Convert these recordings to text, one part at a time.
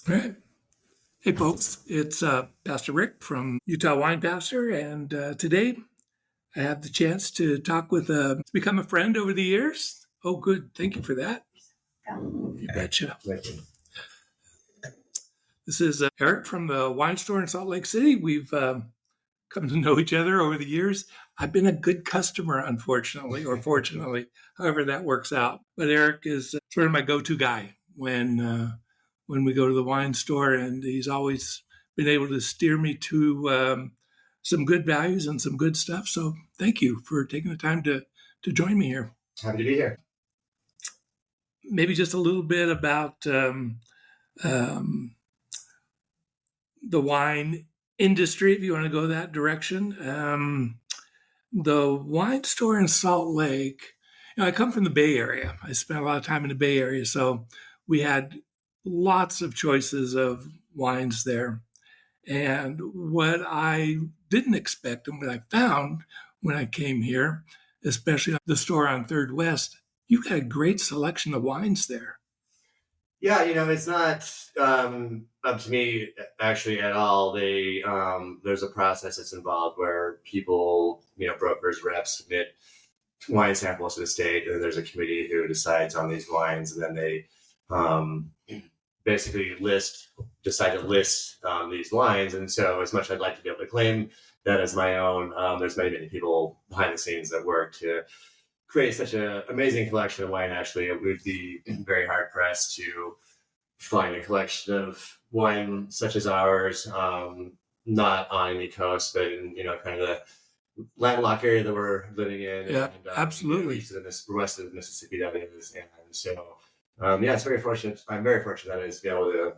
All right. Hey, folks, it's Pastor Rick from Utah Wine Pastor, and today I have the chance to talk with become a friend over the years. Oh, good. Thank you for that. You betcha. This is Eric from the wine store in Salt Lake City. We've come to know each other over the years. I've been a good customer, unfortunately, or fortunately, however that works out. But Eric is sort of my go-to guy when we go to the wine store, and he's always been able to steer me to some good values and some good stuff. So thank you for taking the time to join me here. Happy to be here. Maybe just a little bit about the wine industry, if you want to go that direction. The wine store in Salt Lake, I come from the Bay Area. I spent a lot of time in the Bay Area, so we had lots of choices of wines there. And what I didn't expect and what I found when I came here, especially the store on Third West, you've got a great selection of wines there. Yeah, it's not up to me actually at all. There's a process that's involved where people, brokers, reps submit wine samples to the state, and then there's a committee who decides on these wines, and then they basically decide to list these wines. And so, as much as I'd like to be able to claim that as my own, there's many people behind the scenes that work to create such an amazing collection of wine. Actually, it would be very hard pressed to find a collection of wine such as ours, not on any coast, but in kind of the landlocked area that we're living in. Yeah, and, absolutely. East of the west of Mississippi, that is, and so it's very fortunate. I'm very fortunate that I was be able to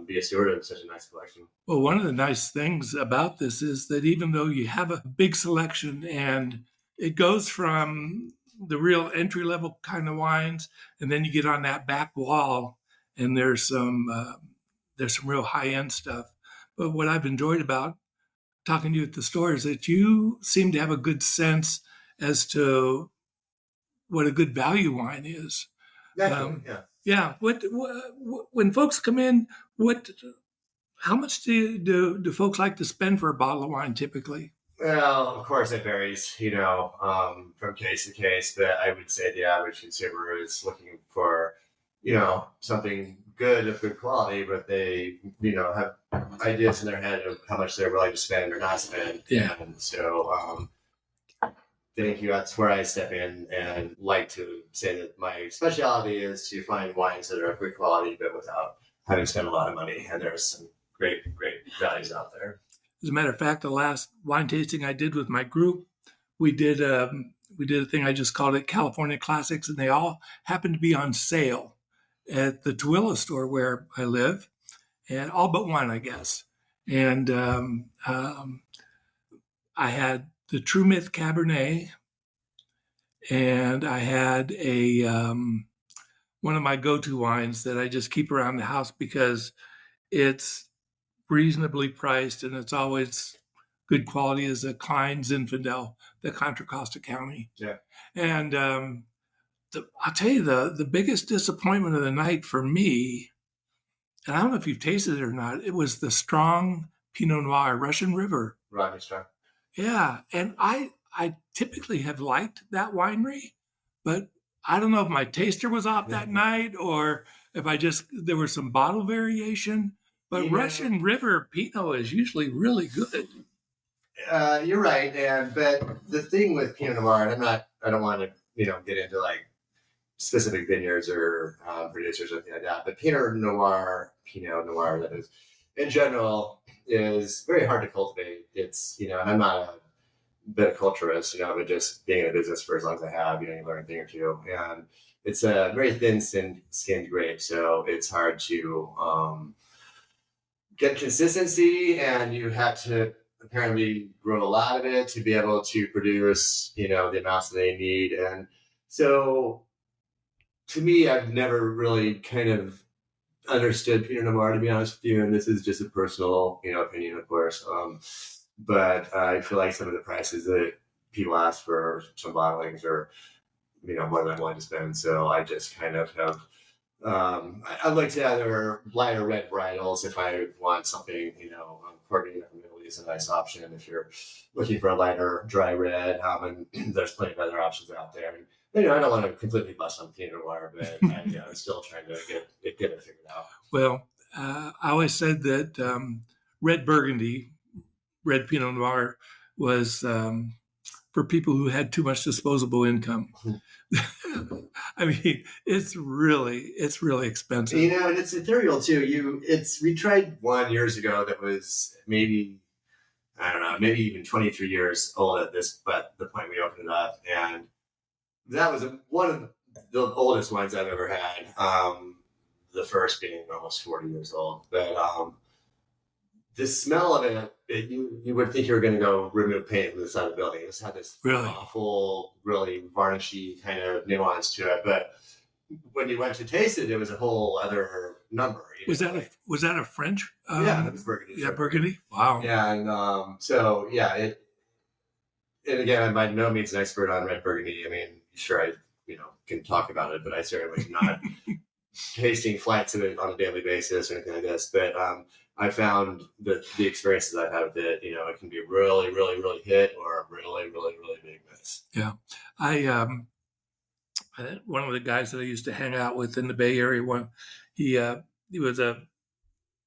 be a steward of such a nice collection. Well, one of the nice things about this is that even though you have a big selection and it goes from the real entry level kind of wines, and then you get on that back wall, and there's some real high end stuff. But what I've enjoyed about talking to you at the store is that you seem to have a good sense as to what a good value wine is. Yeah. Yeah. What when folks come in, how much do folks like to spend for a bottle of wine typically? Well, of course it varies, from case to case, but I would say the average consumer is looking for, something good of good quality, but they, have ideas in their head of how much they're willing to spend or not spend. Yeah. And so, thank you. That's where I step in and like to say that my specialty is to find wines that are of good quality, but without having spent a lot of money. And there's some great values out there. As a matter of fact, the last wine tasting I did with my group, we did a thing. I just called it California Classics, and they all happened to be on sale at the Tooele store where I live, and all but one, I guess. And I had the True Myth Cabernet, and I had a one of my go-to wines that I just keep around the house because it's reasonably priced and it's always good quality, is a Klein Zinfandel, the Contra Costa County. Yeah. And I'll tell you, the biggest disappointment of the night for me, and I don't know if you've tasted it or not, it was the strong Pinot Noir, Russian River. Right, strong. Yeah, and I typically have liked that winery, but I don't know if my taster was off that night or if there was some bottle variation. But Russian River Pinot is usually really good. You're right, but the thing with Pinot Noir, and I don't want to get into like specific vineyards or producers or anything like that, but Pinot Noir, that is, in general, is very hard to cultivate. It's, and I'm not a viticulturist, but just being in a business for as long as I have, you learn a thing or two. And it's a very thin-skinned grape, so it's hard to get consistency, and you have to apparently grow a lot of it to be able to produce, the amounts that they need. And so to me, I've never really kind of understood Pinot Noir, to be honest with you. And this is just a personal, opinion, of course. But I feel like some of the prices that people ask for some bottlings are, more than I'm willing to spend. So I just kind of have I look to other lighter red varietals if I want something, Courtney Italy is a nice option if you're looking for a lighter dry red. And there's plenty of other options out there. And I don't want to completely bust on Pinot Noir, but I'm still trying to get it figured out. Well, I always said that red Burgundy, red Pinot Noir, was for people who had too much disposable income. I mean, it's really expensive. And it's ethereal too. We tried one years ago that was maybe, I don't know, maybe even 23 years old at the point we opened it up, and that was one of the oldest wines I've ever had. The first being almost 40 years old, but the smell of it, you would think you were going to go remove paint from the side of the building. It just had this Really? awful, really varnishy kind of nuance to it. But when you went to taste it, it was a whole other number. Was that a French? Yeah, it was Burgundy. Yeah, Burgundy. Wow. Yeah, and so yeah, and again, I'm by no means an expert on red Burgundy. I mean, sure, I can talk about it, but I certainly am not tasting flights of it on a daily basis or anything like this. But I found that the experiences I've had with it, it can be really, really, really hit or a really, really, really big miss. Yeah, one of the guys that I used to hang out with in the Bay Area, he was a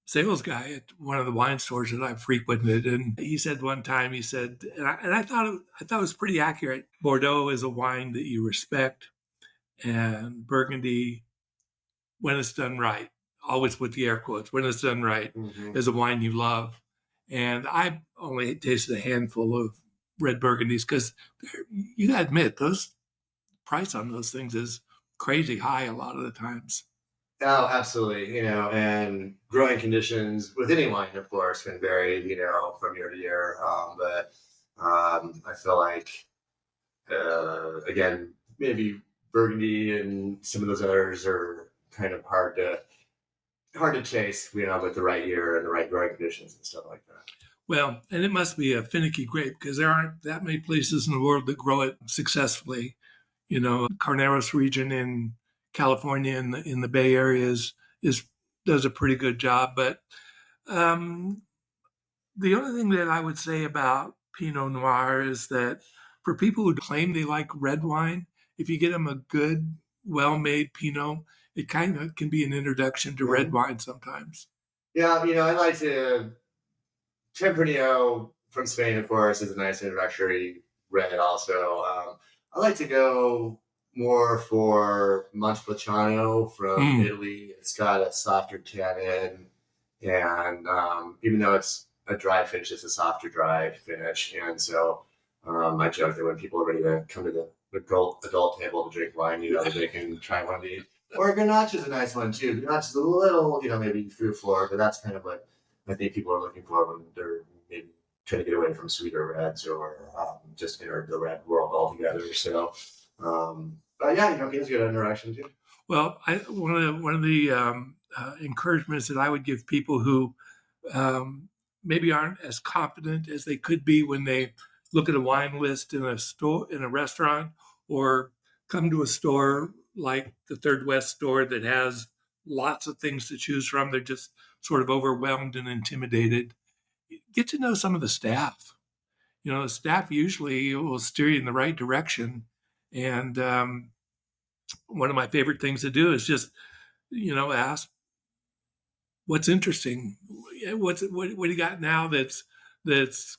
sales guy at one of the wine stores that I frequented, and he said one time, and I thought it was pretty accurate. Bordeaux is a wine that you respect, and Burgundy, when it's done right, always with the air quotes, when it's done right, is a wine you love. And I only tasted a handful of red Burgundies because you gotta admit those price on those things is crazy high a lot of the times. Oh, absolutely. And growing conditions with any wine, of course, can vary, from year to year. But I feel like, again, maybe Burgundy and some of those others are kind of hard to chase, with the right year and the right growing conditions and stuff like that. Well, and it must be a finicky grape because there aren't that many places in the world that grow it successfully. Carneros region in California in the Bay Area does a pretty good job. But the only thing that I would say about Pinot Noir is that for people who claim they like red wine, if you get them a good, well-made Pinot, it kind of can be an introduction to red wine sometimes. Yeah, I like to. Tempranillo from Spain, of course, is a nice introductory red. Also, I like to go more for Montepulciano from Italy. It's got a softer tannin, and even though it's a dry finish, it's a softer dry finish. And so I joke that when people are ready to come to the adult table to drink wine, they can try one of these. Or Grenache is a nice one too. Grenache is a little, maybe fruit forward, but that's kind of what I think people are looking for when they're maybe trying to get away from sweeter reds or just enter the red world altogether. So, but yeah, Pinot's a good interaction too. Well, one of the encouragements that I would give people who maybe aren't as confident as they could be when they look at a wine list in a restaurant, or come to a store like the Third West store that has lots of things to choose from. They're just sort of overwhelmed and intimidated. Get to know some of the staff. The staff usually will steer you in the right direction. And one of my favorite things to do is just, ask, what's interesting? What do you got now that's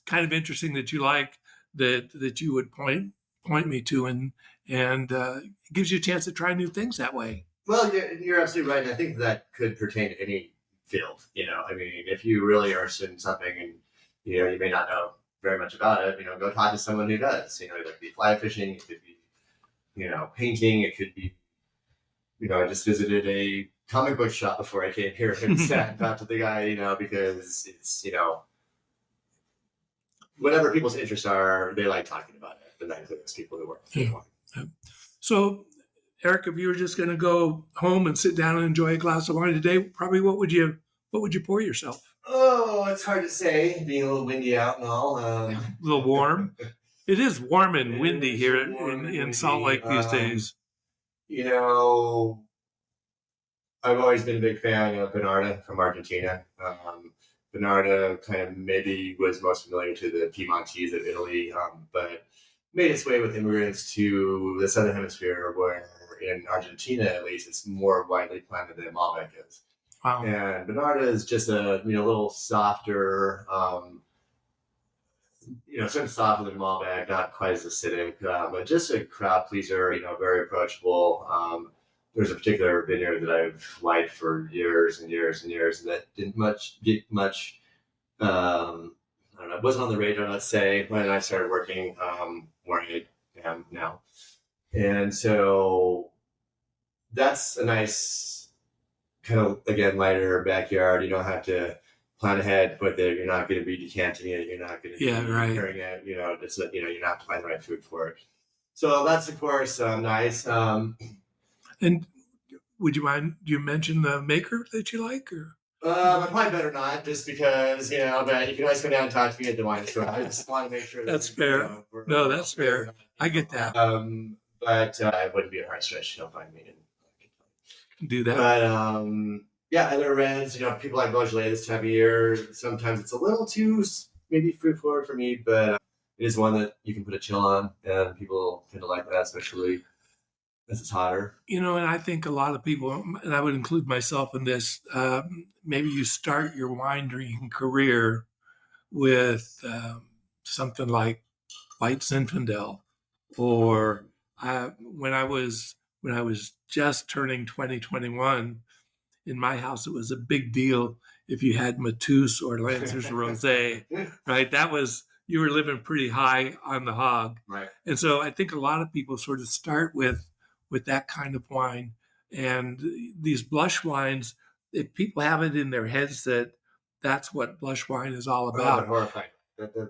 kind of interesting that you like, that you would point me to, and it gives you a chance to try new things that way. Well, you're absolutely right. I think that could pertain to any field. If you really are interested in something and you may not know very much about it, go talk to someone who does. It could be fly fishing, it could be painting, it could be I just visited a comic book shop before I came here and sat and talked to the guy, because it's whatever people's interests are, they like talking about it. And that includes people who work. Yeah. So, Eric, if you were just going to go home and sit down and enjoy a glass of wine today, probably what would you pour yourself? Oh, it's hard to say, being a little windy out and all. A little warm. It is warm and windy here in Salt Lake these days. I've always been a big fan of Bonarda from Argentina. Bonarda kind of maybe was most familiar to the Piemontese of Italy, but made its way with immigrants to the southern hemisphere, where in Argentina at least it's more widely planted than Malbec is. Wow. And Bonarda is just a little softer, sort of softer than Malbec, not quite as acidic, but just a crowd pleaser. Very approachable. There's a particular vineyard that I've liked for years and years and years that didn't get much. I don't know. It wasn't on the radar, let's say, when I started working where I am now, and so that's a nice kind of, again, lighter backyard. You don't have to plan ahead with it. You're not going to be decanting it. You're not going to be preparing it. You not have to find the right food for it. So that's, of course, nice. And would you mind, do you mention the maker that you like? Or? I probably better not, just because, but you can always come down and talk to me at the wine store. I just want to make sure that's fair. That's fair. I get that. But it wouldn't be a hard stretch to find me and do that. But other reds, people like Beaujolais this time of year. Sometimes it's a little too maybe fruit forward for me, but it is one that you can put a chill on, and people tend to like that, especially as it's hotter. And I think a lot of people, and I would include myself in this, maybe you start your wine drinking career with something like White Zinfandel, or when I was just turning 2021, in my house it was a big deal if you had Matus or Lancer's Rosé, right? That was, you were living pretty high on the hog, right? And so I think a lot of people sort of start with that kind of wine, and these blush wines, if people have it in their heads that that's what blush wine is all about, horrifying.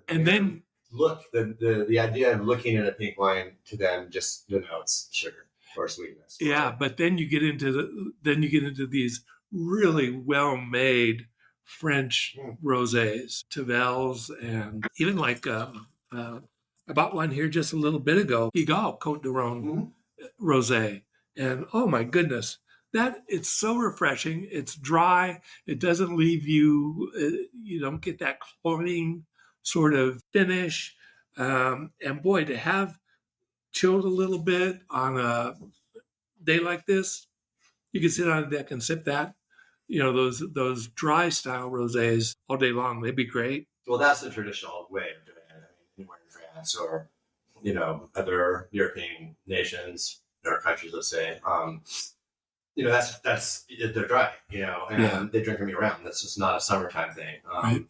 And then look, the idea of looking at a pink wine to them just denotes sugar or sweetness. Yeah, but then you get into these really well made French rosés, Tavels, and even like I bought one here just a little bit ago, Pigalle Côte de Rhône rosé, and oh my goodness, that it's so refreshing. It's dry. It doesn't leave you. You don't get that cloying sort of finish. And boy, to have chilled a little bit on a day like this, you can sit on a deck and sip that. Those dry style rosés all day long. They'd be great. Well, that's the traditional way of doing it. I mean, anywhere in France or other European nations or countries, let's say, that's they're dry, and they drink them year round. That's just not a summertime thing. Right.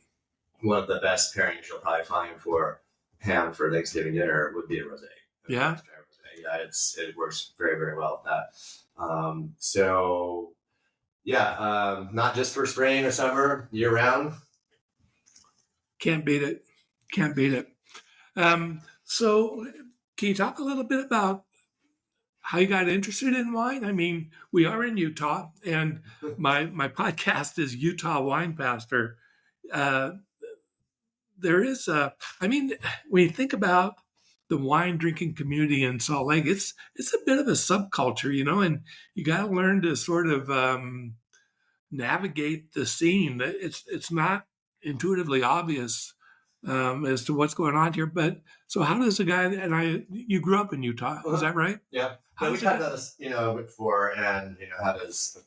One of the best pairings you'll probably find for ham for Thanksgiving dinner would be a rosé. Yeah. It works very, very well with that. Not just for spring or summer, year round. Can't beat it. So can you talk a little bit about how you got interested in wine? I mean, we are in Utah, and my podcast is Utah Wine Pastor. There is when you think about the wine drinking community in Salt Lake, it's a bit of a subculture, and you got to learn to sort of navigate the scene. It's not intuitively obvious as to what's going on here. But so how does a guy, you grew up in Utah, is that right? Yeah. We talked about this, before, and how does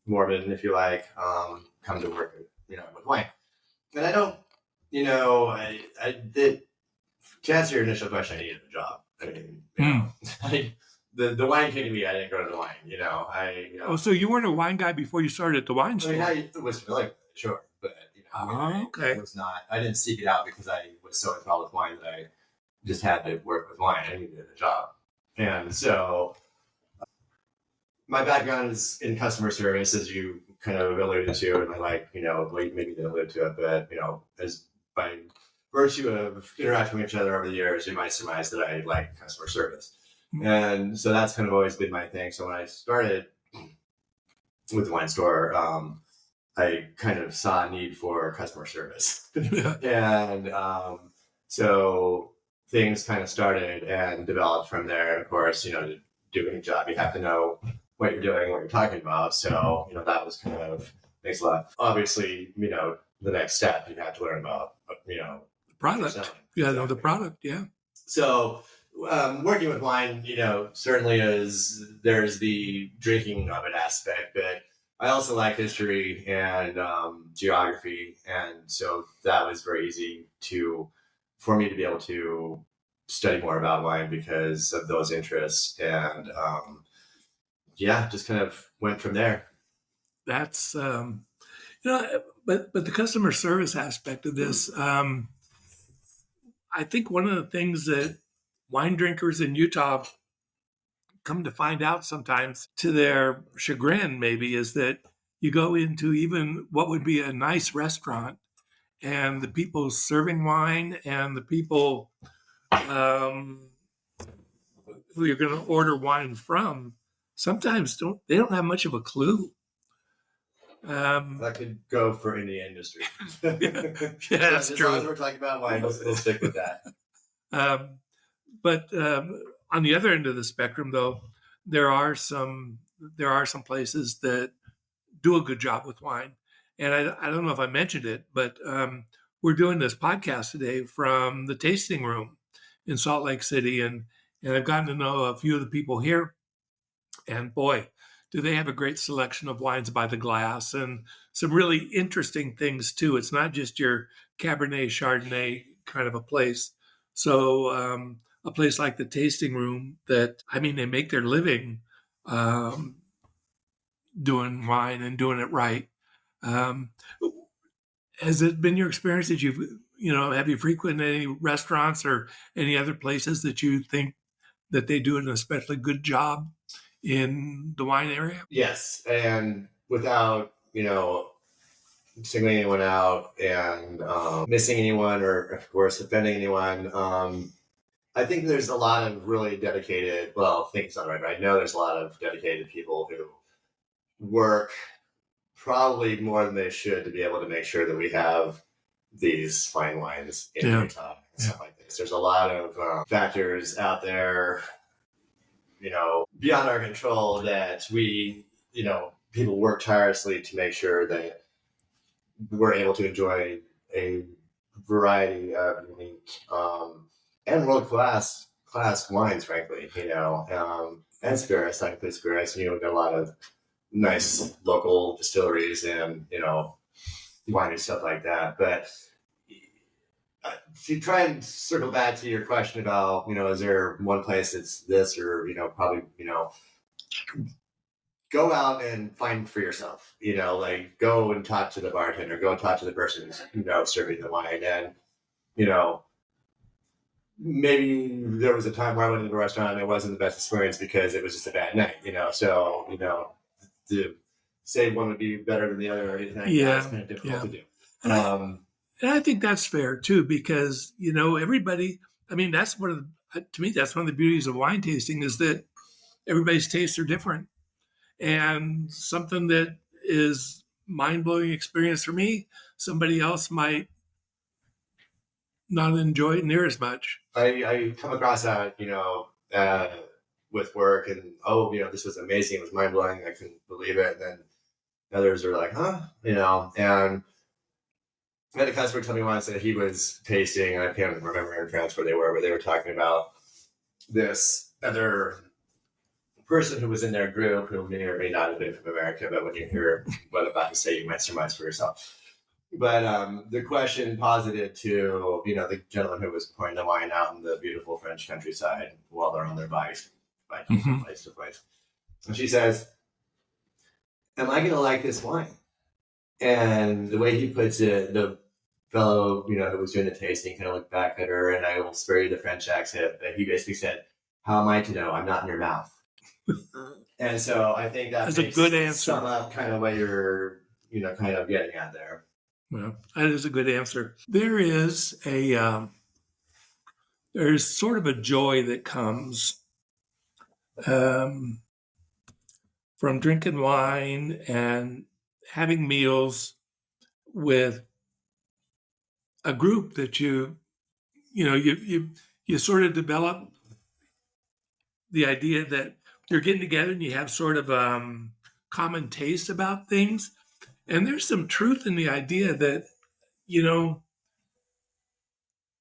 Mormon, if you like, come to work, with wine? And I don't, I did. To answer your initial question, I needed a job. I mean, the wine came to me. I didn't go to the wine. Oh, so you weren't a wine guy before you started at the wine store? I was familiar with it, sure, but okay. It was not. I didn't seek it out because I was so enthralled with wine that I just had to work with wine. I needed a job, and so my background is in customer service, as you kind of alluded to, and maybe didn't allude to it, but as by virtue of interacting with each other over the years, you might surmise that I like customer service. And so that's kind of always been my thing. So when I started with the wine store, I kind of saw a need for customer service. And so things kind of started and developed from there. And of course, to do any job, you have to know what you're doing, what you're talking about. So, that was kind of makes a lot. Obviously, the next step you have to learn about, The product. selling. Yeah, no, the Exactly. product. Yeah. So, working with wine, certainly there's the drinking of it aspect, but I also like history and geography, and so that was very easy for me to be able to study more about wine because of those interests, and just kind of went from there. That's but the customer service aspect of this, I think one of the things that wine drinkers in Utah come to find out sometimes, to their chagrin, maybe, is that you go into even what would be a nice restaurant, and the people serving wine and the people um, who you're going to order wine from sometimes don't have much of a clue. That could go for any industry. Yeah, that's As true. long as we're talking about wine, we'll stick with that. But on the other end of the spectrum, though, there are some places that do a good job with wine, and I don't know if I mentioned it, but we're doing this podcast today from the tasting room in Salt Lake City, and I've gotten to know a few of the people here, and boy, do they have a great selection of wines by the glass and some really interesting things too. It's not just your Cabernet Chardonnay kind of a place. So a place like the tasting room, that, I mean, they make their living um, doing wine and doing it right. Um, has it been your experience that have you frequented any restaurants or any other places that you think that they do an especially good job in the wine area? Yes, and without singling anyone out and missing anyone or, of course, offending anyone. I think there's a lot of really dedicated. Well, I think it's not right, but I know there's a lot of dedicated people who work probably more than they should to be able to make sure that we have these fine wines in Utah and stuff like this. There's a lot of factors out there, beyond our control that people work tirelessly to make sure that we're able to enjoy a variety of unique and world class wines, frankly, and spirits, like the spirits. We've got a lot of nice local distilleries and wine and stuff like that. But to try and circle back to your question about is there one place that's this, or probably go out and find for yourself. Like go and talk to the bartender, go and talk to the person who's serving the wine, and maybe there was a time where I went into a restaurant and it wasn't the best experience because it was just a bad night. So to say one would be better than the other or anything like that is kind of difficult to do. And I think that's fair too, because everybody. I mean, that's to me, that's one of the beauties of wine tasting, is that everybody's tastes are different, and something that is mind-blowing experience for me, somebody else might not enjoy it near as much. I come across that with work, and this was amazing, it was mind-blowing, I couldn't believe it, and then others are like, huh, and I had a customer tell me once that he was tasting, and I can't remember in France where they were, but they were talking about this other person who was in their group who may or may not have been from America, but when you hear what I'm about to say, you might surmise for yourself. But the question posited to the gentleman who was pouring the wine out in the beautiful French countryside while they're on their bikes, from place to place. And she says, "Am I going to like this wine?" And the way he puts it, the fellow who was doing the tasting kind of looked back at her, and I will spare you the French accent, but he basically said, "How am I to know? I'm not in your mouth." And so I think that's a good answer. Sum up kind of what you're kind of getting at there. Well, that is a good answer. There is there's sort of a joy that comes from drinking wine and having meals with a group that you sort of develop the idea that you're getting together and you have sort of common taste about things. And there's some truth in the idea that, you know,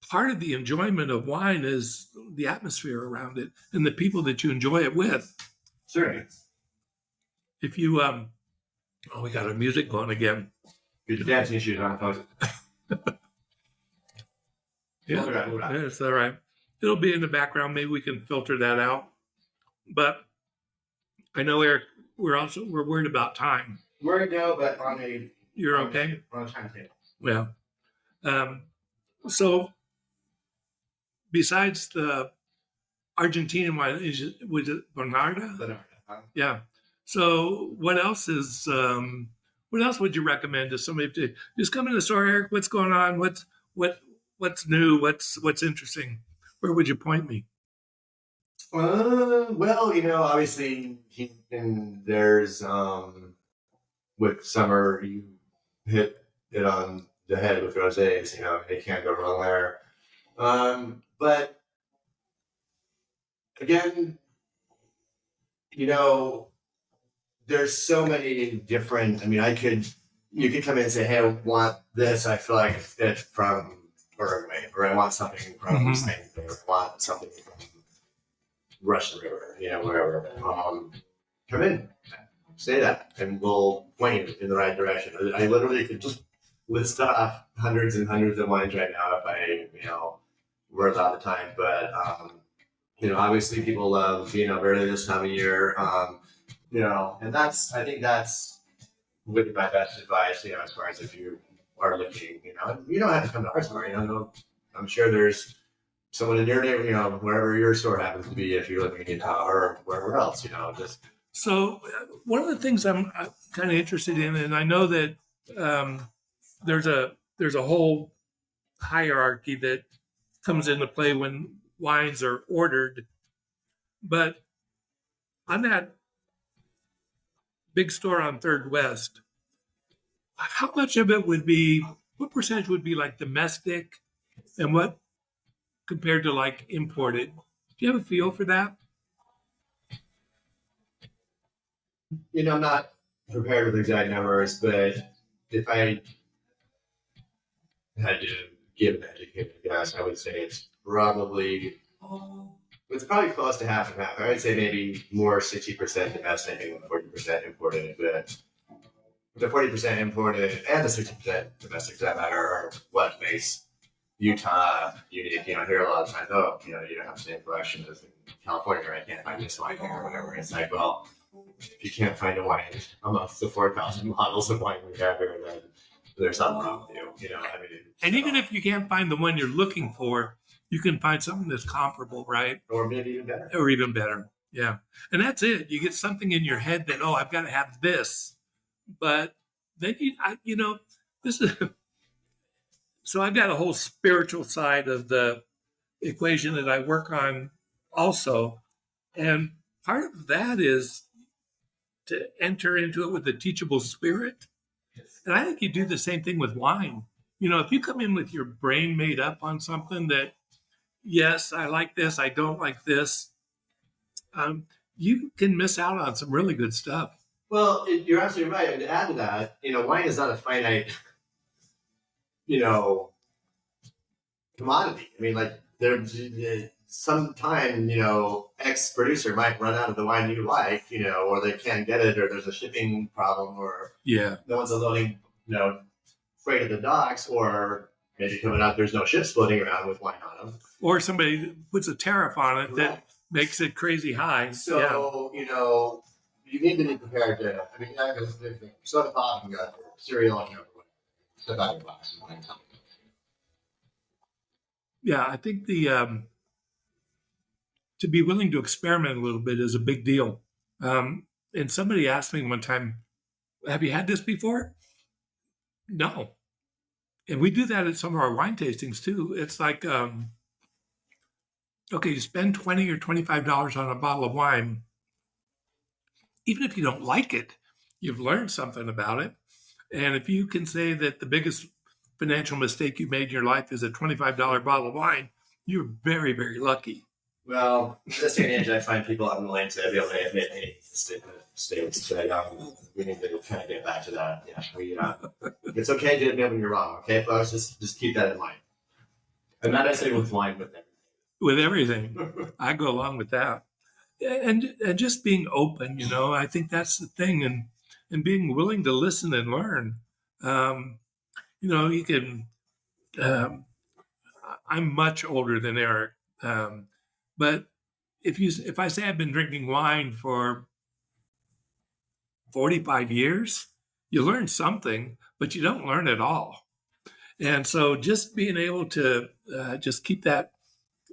part of the enjoyment of wine is the atmosphere around it and the people that you enjoy it with. Certainly. If you, oh, we got our music going again. Your dancing shoes on, folks. Yeah, it's all right. It'll be in the background. Maybe we can filter that out. But I know, Eric, we're worried about time. Worried now, but You're okay? On a timetable. Yeah. So besides the Argentinian wine, was it Bonarda? Yeah. So what else is what else would you recommend to somebody to just come in the store, Eric? What's going on? What's new? What's interesting? Where would you point me? Well, obviously, there's with summer, you hit it on the head with rosés. They can't go wrong there. But again, there's so many different. I mean, you could come in and say, "Hey, I want this. I feel like it's from Uruguay, or I want something from Spain, or I want something from Russian River, wherever." Come in, say that, and we'll point you in the right direction. I literally could just list off hundreds and hundreds of wines right now if I, were allowed the time. But obviously people love, Verde this time of year. And I think that's would be my best advice, as far as if you are looking, you don't have to come to our store, I'm sure there's someone in your neighborhood, wherever your store happens to be, if you're living in Utah or wherever else, just. So one of the things I'm kind of interested in, and I know that there's a whole hierarchy that comes into play when wines are ordered, but on that big store on Third West, how much of it what percentage would be like domestic, and what compared to like imported? Do you have a feel for that? I'm not prepared with exact numbers, but if I had to give an educated guess, I would say it's probably close to half and half. I would say maybe more 60% domestic and 40% imported. But the 40% imported and the 60% domestic, for that matter, are what makes Utah unique. Here a lot of times, you don't have the same collection as in California, or I can't find this wine here or whatever. It's like, well, if you can't find a wine amongst the 4,000 models of wine we have here, then there's something wrong with you. And even if you can't find the one you're looking for, you can find something that's comparable, right? Or maybe even better. Or even better. Yeah. And that's it. You get something in your head that, I've got to have this. But then this is so I've got a whole spiritual side of the equation that I work on also. And part of that is to enter into it with a teachable spirit. And I think you do the same thing with wine. If you come in with your brain made up on something that, yes, I like this, I don't like this, you can miss out on some really good stuff. Well, you're absolutely right. And to add to that, wine is not a finite, commodity. I mean, like there's sometime, X producer might run out of the wine you like, or they can't get it, or there's a shipping problem, or no one's unloading, freight at the docks, or maybe coming out there's no ships floating around with wine on them, or somebody puts a tariff on it that makes it crazy high. So you need to be prepared to. I mean, soda pop and got cereal and step out of your box. Yeah, I think the to be willing to experiment a little bit is a big deal. And somebody asked me one time, "Have you had this before?" No. And we do that at some of our wine tastings too. It's like, okay, you spend $20 or $25 on a bottle of wine. Even if you don't like it, you've learned something about it. And if you can say that the biggest financial mistake you made in your life is a $25 bottle of wine, you're very, very lucky. Well, in this day and age, I find people unwilling to be able to admit any mistakes. But we need to kind of get back to that. Yeah, it's okay to admit when you're wrong. Okay, folks, just keep that in mind. And not necessarily with wine, but With everything. I go along with that. And just being open, I think that's the thing, and being willing to listen and learn. You can. Um, I'm much older than Eric, but if I say I've been drinking wine for 45 years, you learn something, but you don't learn it all. And so just being able to just keep that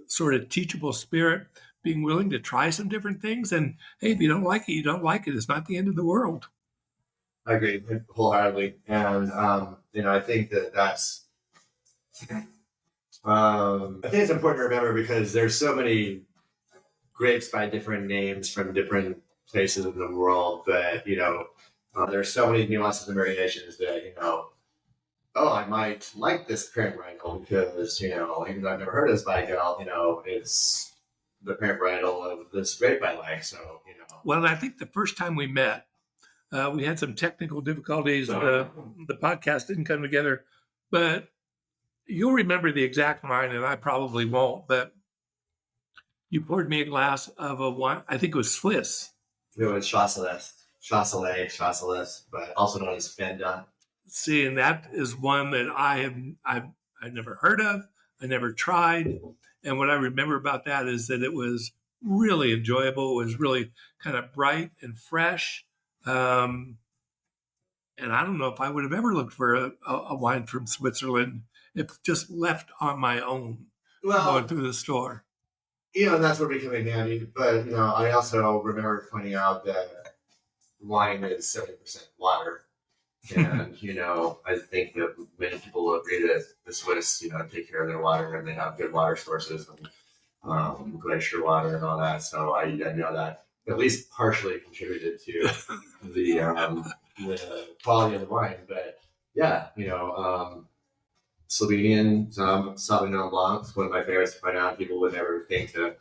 sort of teachable spirit, being willing to try some different things. And hey, if you don't like it, you don't like it. It's not the end of the world. I agree wholeheartedly. And, I think that's, I think it's important to remember because there's so many grapes by different names from different places in the world that, there's so many nuances and variations that, I might like this parent varietal because, even though I've never heard of this varietal, it's the parent varietal of this grape I like. So, Well, I think the first time we met, we had some technical difficulties. The podcast didn't come together, but you'll remember the exact wine, and I probably won't. But you poured me a glass of a wine. I think it was Swiss. It was Chasselet, but also known as Fendant. See, and that is one that I've never heard of. I never tried, and what I remember about that is that it was really enjoyable. It was really kind of bright and fresh. And I don't know if I would have ever looked for a wine from Switzerland if just left on my own going through the store. And that's where we come in handy. But, I also remember pointing out that wine is 70% water. And, I think that many people will agree that the Swiss, take care of their water and they have good water sources and glacier water and all that. So I know that at least partially contributed to the quality of the wine. But yeah, Slovenian Sauvignon Blanc is one of my favorites to find out. People would never think to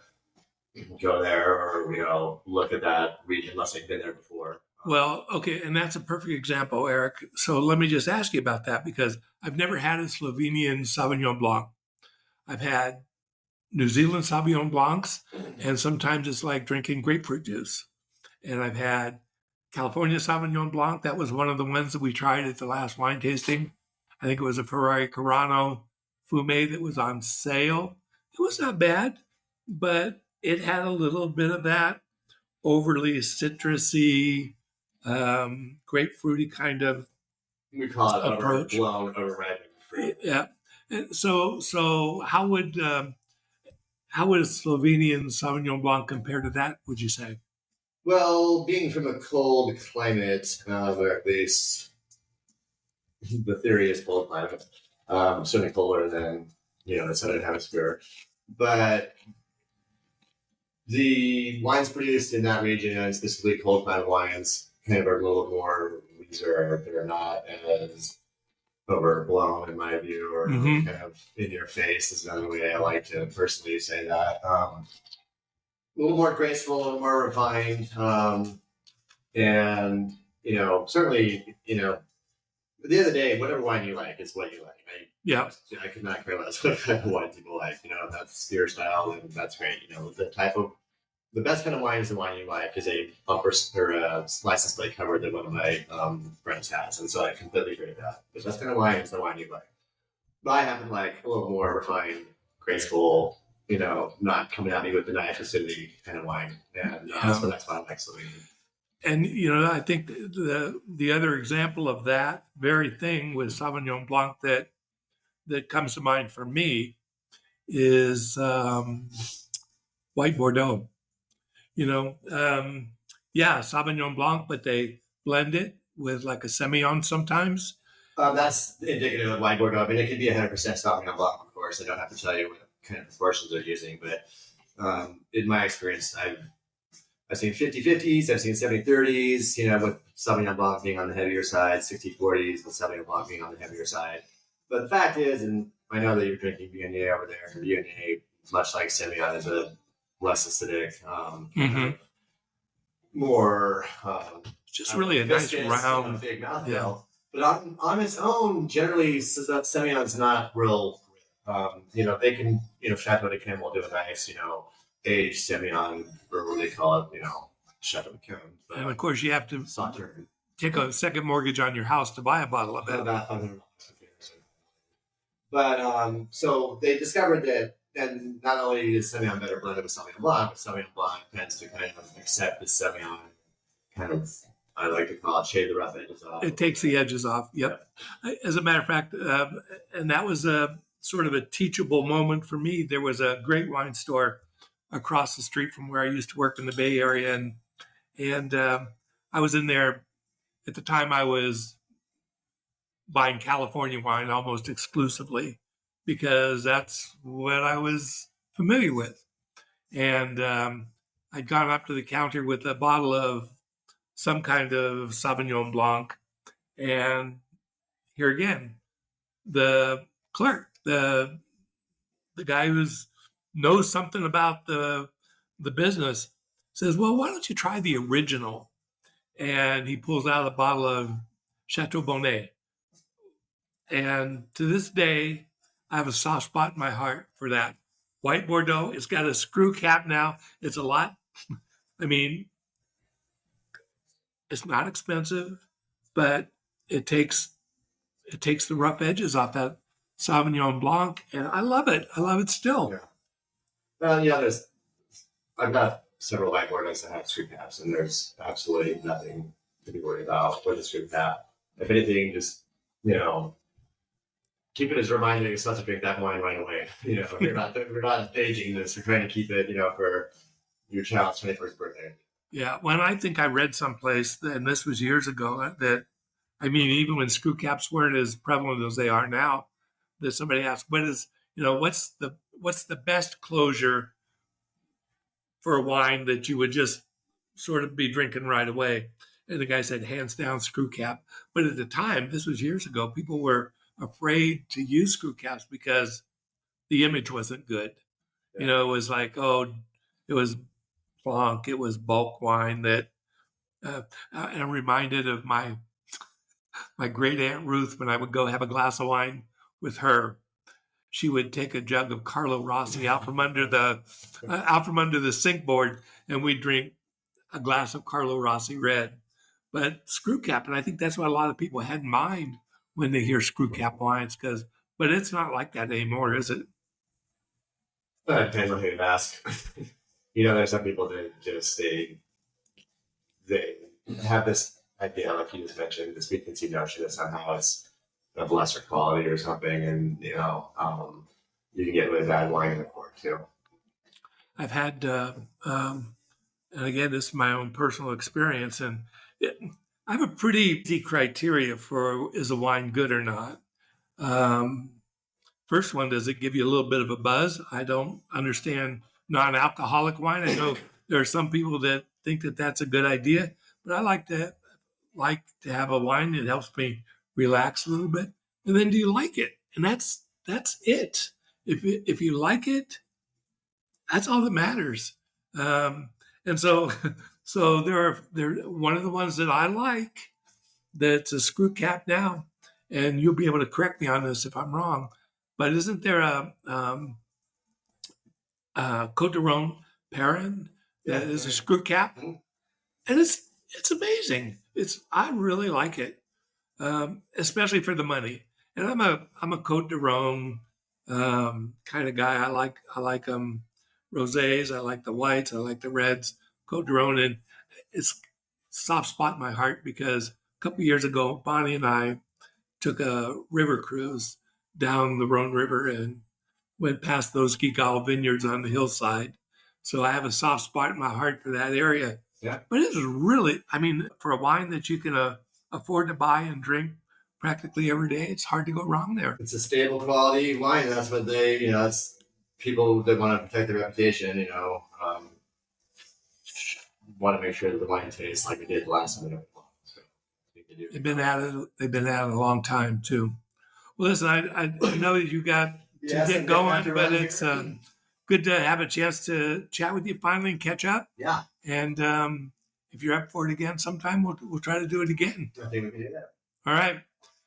go there or, look at that region unless they've been there before. Well, okay, and that's a perfect example, Eric. So let me just ask you about that because I've never had a Slovenian Sauvignon Blanc. I've had New Zealand Sauvignon Blancs, and sometimes it's like drinking grapefruit juice. And I've had California Sauvignon Blanc. That was one of the ones that we tried at the last wine tasting. I think it was a Ferrari Carano Fume that was on sale. It was not bad, but it had a little bit of that overly citrusy, grapefruity kind of we call it approach. Overripe fruit. Yeah. And so how would Slovenian Sauvignon Blanc compare to that? Would you say? Well, being from a cold climate, or at least the theory is cold climate, certainly colder than the southern hemisphere, but the wines produced in that region, and specifically cold climate wines, kind of are a little more reserved. They're not as overblown, in my view, or kind of in your face is another way I like to personally say that. A little more graceful, a little more refined, and certainly, at the end of the day, whatever wine you like is what you like. I could not care less what kind of wine people like. That's your style, and that's great. The best kind of wine is the wine you like, is a bumper or a license plate cover that one of my friends has, and so I completely agree with that. The best kind of wine is the wine you like. But I happen to like a little more refined, graceful, not coming at me with the knife acidity kind of wine, and so that's why I like Slovenia. And I think the other example of that very thing with Sauvignon Blanc that comes to mind for me is white Bordeaux. Sauvignon Blanc, but they blend it with like a Semillon sometimes. That's indicative of white Bordeaux. I mean, it could be 100% Sauvignon Blanc, of course. I don't have to tell you what kind of proportions they're using, but in my experience, I've seen 50-50s, I've seen 70-30s, with Sauvignon Blanc being on the heavier side, 60-40s with Sauvignon Blanc being on the heavier side. But the fact is, and I know that you're drinking Viognier over there, and Viognier, much like Semillon, is a less acidic, Hmm. more Just really a nice viscous, round. big mouthfeel. Yeah. But on its own, generally, Semillon's not real. They can, Chateau de Cam will do a nice, aged Semillon, or what they call it, Chateau de Cam. And of course, you have to Sauterne. take a second mortgage on your house to buy a bottle of it. About $500. But so they discovered that, and not only is Semillon better blended with Sauvignon Blanc, but Sauvignon Blanc tends to kind of accept the Semillon kind of, I like to call it, shade the rough edges off. It takes the edges off. Yep. As a matter of fact, and that was a sort of a teachable moment for me. There was a great wine store across the street from where I used to work in the Bay Area, and I was in there at the time. I was buying California wine almost exclusively because that's what I was familiar with. And I'd gone up to the counter with a bottle of some kind of Sauvignon Blanc. And here again, the clerk, the guy who knows something about the business says, well, why don't you try the original? And he pulls out a bottle of Chateau Bonnet. And to this day, I have a soft spot in my heart for that. White Bordeaux, it's got a screw cap now. It's a lot. I mean, it's not expensive, but it takes the rough edges off that Sauvignon Blanc, and I love it. I love it still. Yeah. Well, I've got several white Bordeaux that have screw caps, and there's absolutely nothing to be worried about with a screw cap. If anything, just, keep it as a reminder you're supposed to drink that wine right away. We're not aging this. We're trying to keep it, for your child's 21st birthday. Yeah. When I think I read someplace, and this was years ago, that, I mean, even when screw caps weren't as prevalent as they are now, that somebody asked, what's the best closure for a wine that you would just sort of be drinking right away? And the guy said, hands down, screw cap. But at the time, this was years ago, people were afraid to use screw caps because the image wasn't good. Yeah. It was like, it was Blanc, it was bulk wine that, and I'm reminded of my great aunt Ruth when I would go have a glass of wine with her. She would take a jug of Carlo Rossi out from under the sink board, and we'd drink a glass of Carlo Rossi red. But screw cap, and I think that's what a lot of people had in mind when they hear screw cap wines, but it's not like that anymore, is it? It depends on who you ask. There's some people that just they have this idea, like you just mentioned, this preconceived notion that somehow it's of lesser quality or something, and you can get really bad wine in the court too. I've had, and again, this is my own personal experience, and I have a pretty easy criteria for is a wine good or not. First one, does it give you a little bit of a buzz? I don't understand non-alcoholic wine. I know there are some people that think that that's a good idea, but I like to have a wine that helps me relax a little bit. And then, do you like it? And that's it. If you like it, that's all that matters. And so they're one of the ones that I like that's a screw cap now, and you'll be able to correct me on this if I'm wrong. But isn't there a Côte d'Aron Perrin that is a screw cap? And it's amazing. I really like it, especially for the money. And I'm a Côte d'Aron kind of guy. I like rosés. I like the whites. I like the reds. Côte d'Aron, and it's a soft spot in my heart because a couple of years ago, Bonnie and I took a river cruise down the Rhone River and went past those Guigal vineyards on the hillside. So I have a soft spot in my heart for that area. Yeah. But it's really, for a wine that you can afford to buy and drink practically every day, it's hard to go wrong there. It's a stable quality wine. That's what that's people that want to protect their reputation, want to make sure that the wine tastes like it did last time. So they've been at it a long time too. Well, listen, I know that you got to get going, but it's good good to have a chance to chat with you finally and catch up. Yeah, And if you're up for it again sometime, we'll try to do it again. I think we can do that. All right.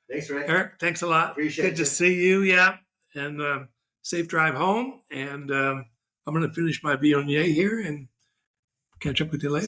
Thanks, Rick. Eric, thanks a lot. Appreciate Good to you. see you. Yeah. And safe drive home. And I'm going to finish my Viognier here and catch up with you later.